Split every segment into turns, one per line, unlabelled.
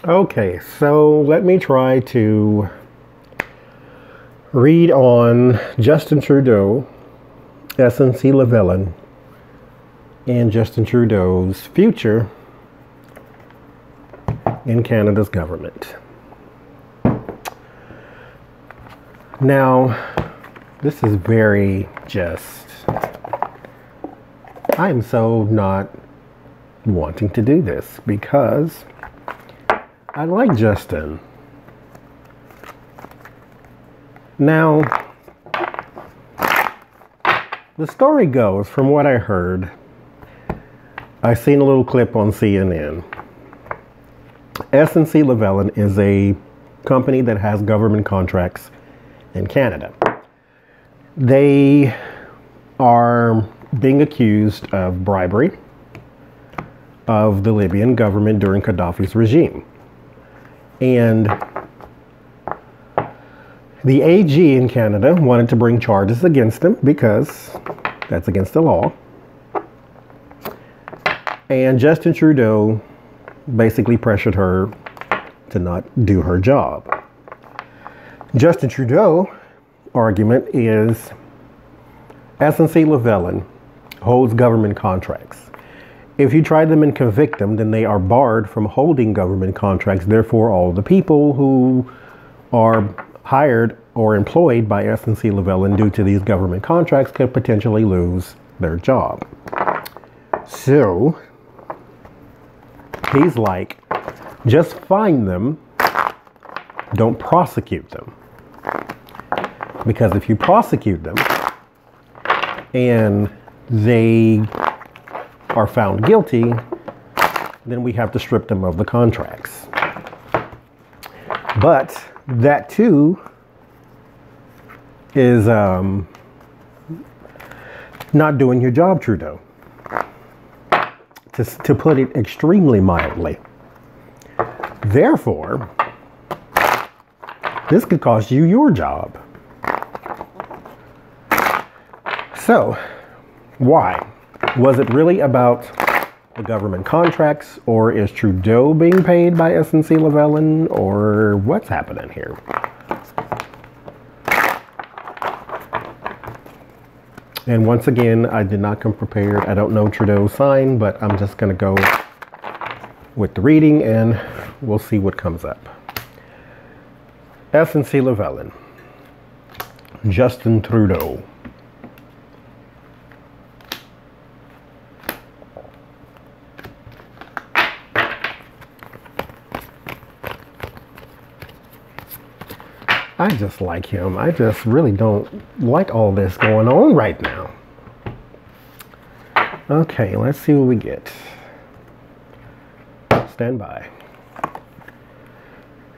Okay, so let me try to read on Justin Trudeau, SNC-Lavalin, and Justin Trudeau's future in Canada's government. Now, this is very just, I'm so not wanting to do this because I like Justin. Now, the story goes, from what I heard, I seen a little clip on CNN. SNC-Lavalin is a company that has government contracts in Canada. They are being accused of bribery of the Libyan government during Gaddafi's regime. And the AG in Canada wanted to bring charges against them because that's against the law. And Justin Trudeau basically pressured her to not do her job. Justin Trudeau's argument is SNC-Lavalin holds government contracts. If you try them and convict them, then they are barred from holding government contracts. Therefore, all the people who are hired or employed by SNC-Lavalin due to these government contracts could potentially lose their job. So he's like, just fine them, don't prosecute them. Because if you prosecute them and they are found guilty, then we have to strip them of the contracts. But that too is not doing your job, Trudeau. To put it extremely mildly. Therefore, this could cost you your job. So, why? Was it really about the government contracts, or is Trudeau being paid by SNC-Lavalin, or what's happening here? And once again, I did not come prepared. I don't know Trudeau's sign, but I'm just going to go with the reading and we'll see what comes up. SNC-Lavalin, Justin Trudeau. I just like him. I just really don't like all this going on right now. Okay, let's see what we get. Stand by.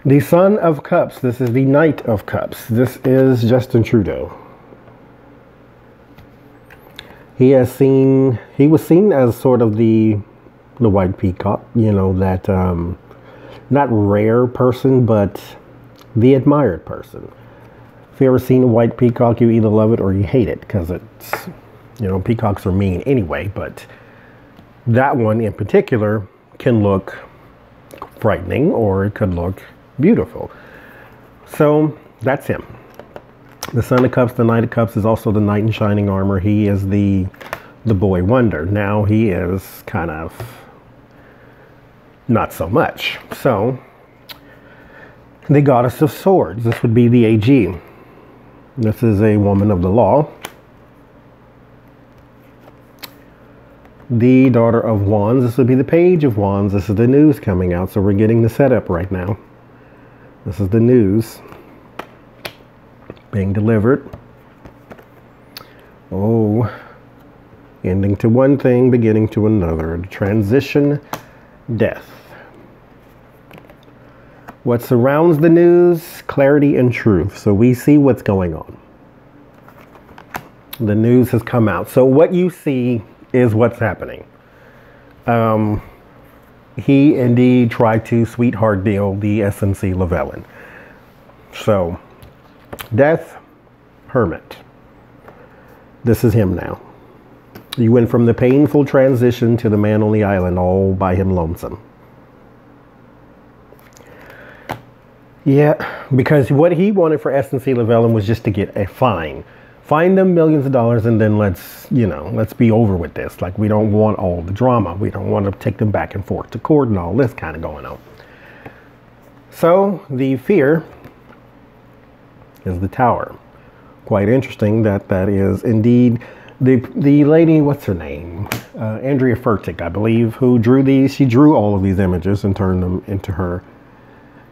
The Son of Cups. This is the Knight of Cups. This is Justin Trudeau. He was seen as sort of the white peacock, you know, that not rare person, but the admired person. If you ever seen a white peacock, you either love it or you hate it, because it's, you know, peacocks are mean anyway, but that one in particular can look frightening or it could look beautiful. So that's him. The Son of Cups, the Knight of Cups, is also the knight in shining armor. He is the boy wonder. Now he is kind of not so much. So the Goddess of Swords. This would be the AG. This is a woman of the law. The Daughter of Wands. This would be the Page of Wands. This is the news coming out. So we're getting the setup right now. This is the news being delivered. Oh, ending to one thing, beginning to another. Transition, death. What surrounds the news? Clarity and truth. So we see what's going on. The news has come out. So what you see is what's happening. He indeed tried to sweetheart deal the SNC-Lavalin. So, death, hermit. This is him now. You went from the painful transition to the man on the island all by him lonesome. Yeah, because what he wanted for S&C Llewellyn was just to get a fine. Fine them millions of dollars and then let's be over with this. Like, we don't want all the drama. We don't want to take them back and forth to court and all this kind of going on. So the fear is the tower. Quite interesting that that is indeed the lady, what's her name? Andrea Furtick, I believe, who drew these. She drew all of these images and turned them into her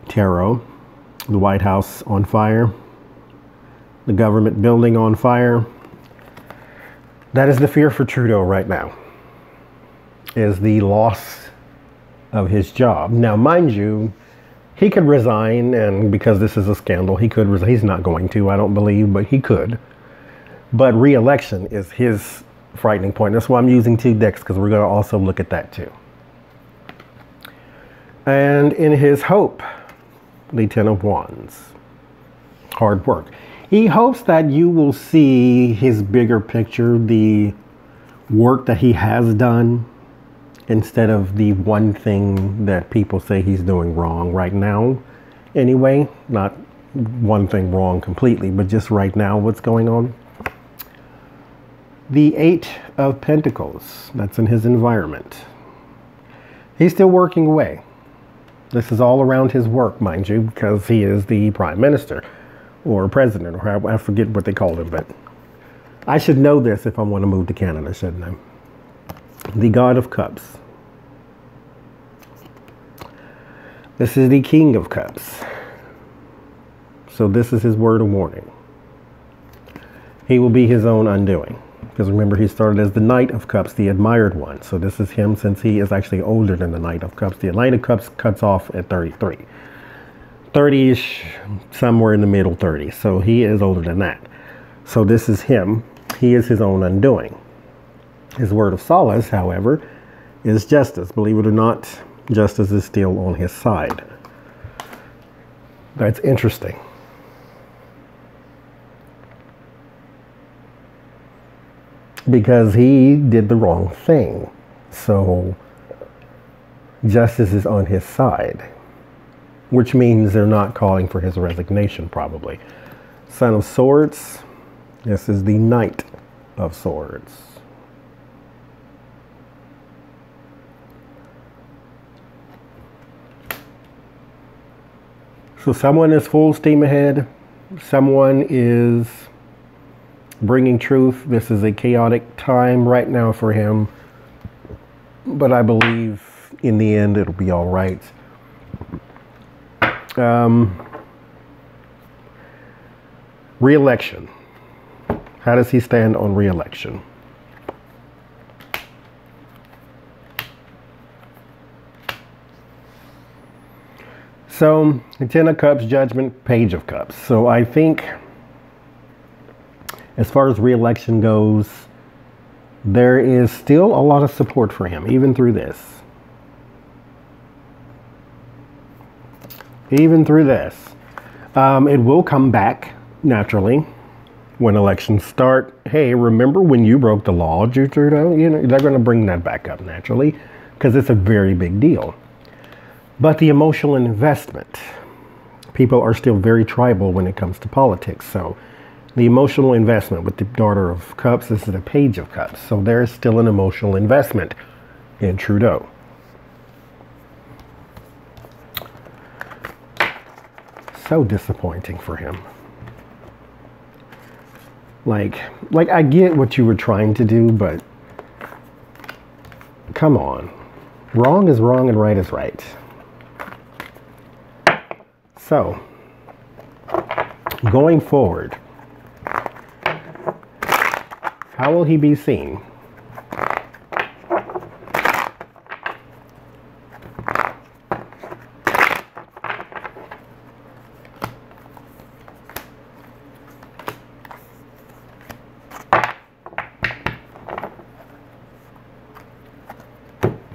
tarot. The White House on fire. The government building on fire. That is the fear for Trudeau right now, is the loss of his job. Now, mind you, he could resign, and because this is a scandal, he could resign. He's not going to, I don't believe, but he could. But re-election is his frightening point. That's why I'm using 2 decks, because we're going to also look at that too. And in his hope, the 10 of Wands. Hard work. He hopes that you will see his bigger picture, the work that he has done, instead of the one thing that people say he's doing wrong right now. Anyway, not one thing wrong completely, but just right now what's going on. The 8 of Pentacles, that's in his environment. He's still working away. This is all around his work, mind you, because he is the prime minister or president, or I forget what they called him, but I should know this if I want to move to Canada, shouldn't I? The God of Cups. This is the King of Cups. So this is his word of warning. He will be his own undoing. Because remember, he started as the Knight of Cups, the admired one. So this is him, since he is actually older than the Knight of Cups. The Knight of Cups cuts off at 33. 30-ish, somewhere in the middle 30s. So he is older than that. So this is him. He is his own undoing. His word of solace, however, is justice. Believe it or not, justice is still on his side. That's interesting. Because he did the wrong thing. So justice is on his side. Which means they're not calling for his resignation, probably. Son of Swords. This is the Knight of Swords. So someone is full steam ahead. Someone is bringing truth. This is a chaotic time right now for him. But I believe in the end it'll be all right. Re-election. How does he stand on re-election? So, the 10 of Cups, Judgment, Page of Cups. So I think, as far as re-election goes, there is still a lot of support for him, even through this. Even through this. It will come back, naturally, when elections start. Hey, remember when you broke the law, Trudeau? You know, they're going to bring that back up, naturally, because it's a very big deal. But the emotional investment, people are still very tribal when it comes to politics. So the emotional investment with the Daughter of Cups, this is the Page of Cups. So there's still an emotional investment in Trudeau. So disappointing for him. Like I get what you were trying to do, but come on. Wrong is wrong and right is right. So, going forward, how will he be seen?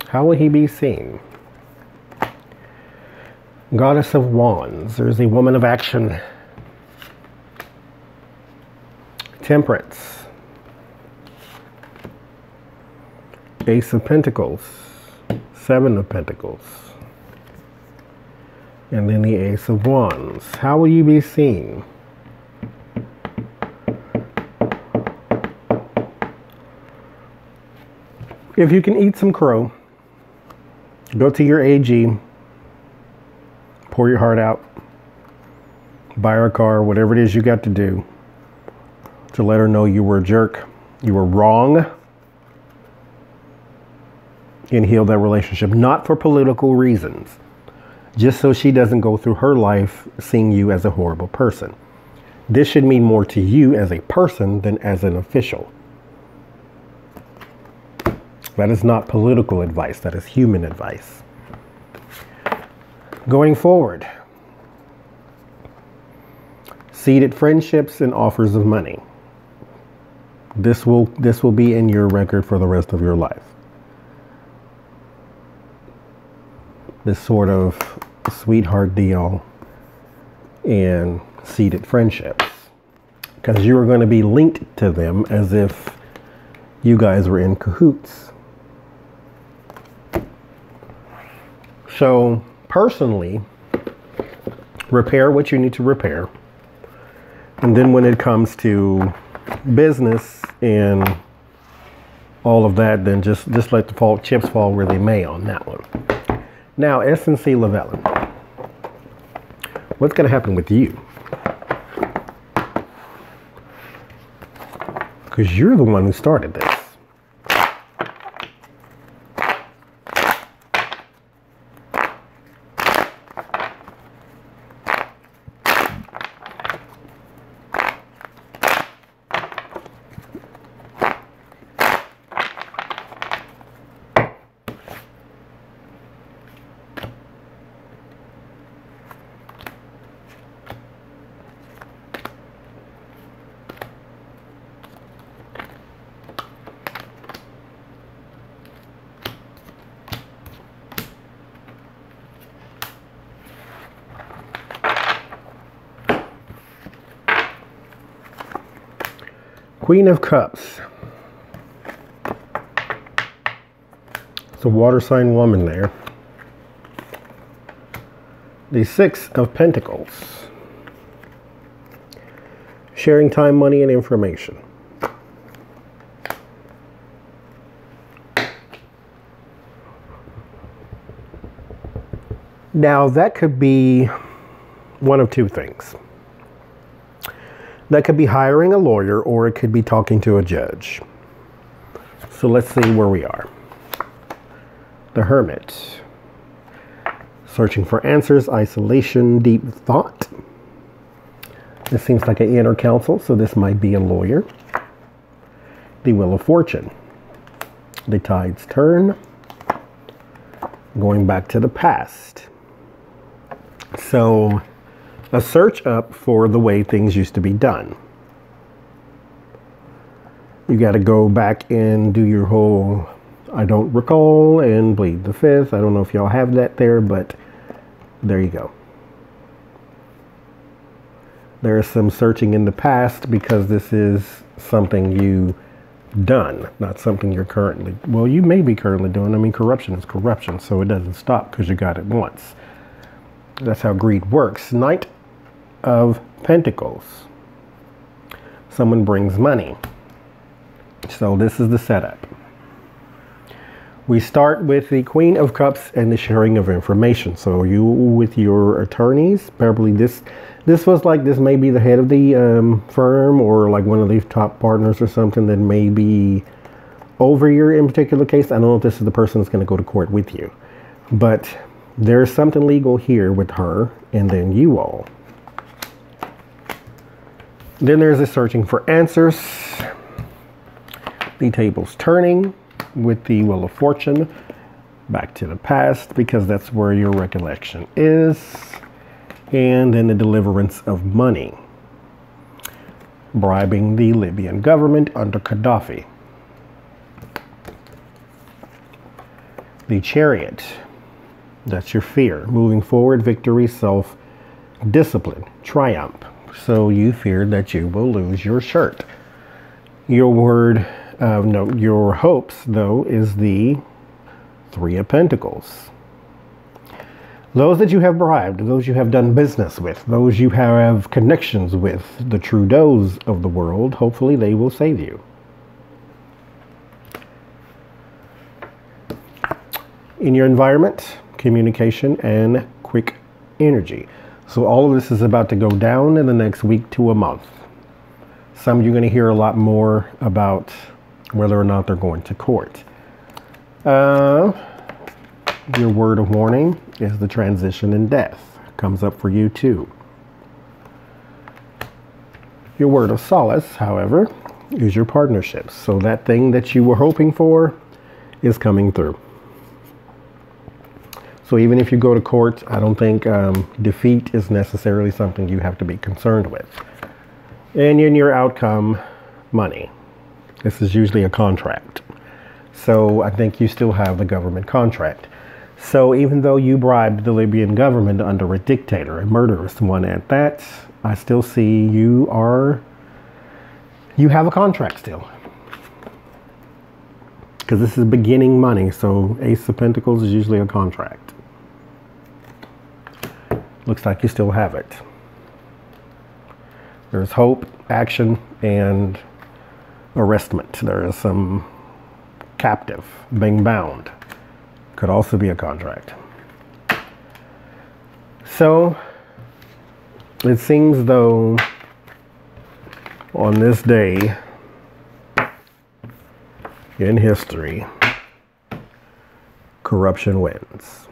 How will he be seen? Goddess of Wands. There's a woman of action. Temperance. Ace of Pentacles. 7 of Pentacles. And then the Ace of Wands. How will you be seen? If you can eat some crow, go to your AG, pour your heart out, buy her a car, whatever it is you got to do to let her know you were a jerk, you were wrong, and heal that relationship. Not for political reasons, just so she doesn't go through her life seeing you as a horrible person. This should mean more to you as a person than as an official. That is not political advice. That is human advice. Going forward, seeded friendships and offers of money. This will be in your record for the rest of your life. This sort of sweetheart deal and seeded friendships, because you are going to be linked to them as if you guys were in cahoots. So personally, repair what you need to repair, and then when it comes to business and all of that, then just let the chips fall where they may on that one. Now, S&C Llewellyn, what's going to happen with you? Because you're the one who started this. Queen of Cups. It's a water sign woman there. The Six of Pentacles. Sharing time, money, and information. Now that could be one of two things. That could be hiring a lawyer, or it could be talking to a judge. So let's see where we are. The Hermit. Searching for answers, isolation, deep thought. This seems like an inner counsel, so this might be a lawyer. The Wheel of Fortune. The Tides Turn. Going back to the past. So a search up for the way things used to be done. You got to go back and do your whole I don't recall and plead the fifth. I don't know if y'all have that there, but there you go. There is some searching in the past because this is something you done, not something you're currently, well, you may be currently doing. I mean, corruption is corruption, so it doesn't stop because you got it once. That's how greed works. Knight of Pentacles. Someone brings money. So this is the setup. We start with the Queen of Cups and the sharing of information. So you with your attorneys, probably this was like, this may be the head of the firm, or like one of the top partners or something that may be over your in particular case. I don't know if this is the person that's going to go to court with you, but there's something legal here with her and then you all. Then there's a searching for answers. The table's turning with the Wheel of Fortune back to the past because that's where your recollection is. And then the deliverance of money. Bribing the Libyan government under Gaddafi. The Chariot. That's your fear. Moving forward, victory, self-discipline, triumph. So you fear that you will lose your shirt. Your word, no, your hopes, though, is the Three of Pentacles. Those that you have bribed, those you have done business with, those you have connections with, the Trudeaus of the world, hopefully they will save you. In your environment, communication, and quick energy. So all of this is about to go down in the next week to a month. Some you're going to hear a lot more about whether or not they're going to court. Your word of warning is the transition and death. Comes up for you too. Your word of solace, however, is your partnerships. So that thing that you were hoping for is coming through. So even if you go to court, I don't think defeat is necessarily something you have to be concerned with. And in your outcome, money. This is usually a contract. So I think you still have the government contract. So even though you bribed the Libyan government under a dictator, a murderous one at that, I still see you have a contract still. Because this is beginning money, so Ace of Pentacles is usually a contract. Looks like you still have it. There's hope, action, and arrestment. There is some captive, being bound. Could also be a contract. So, it seems though on this day in history, corruption wins.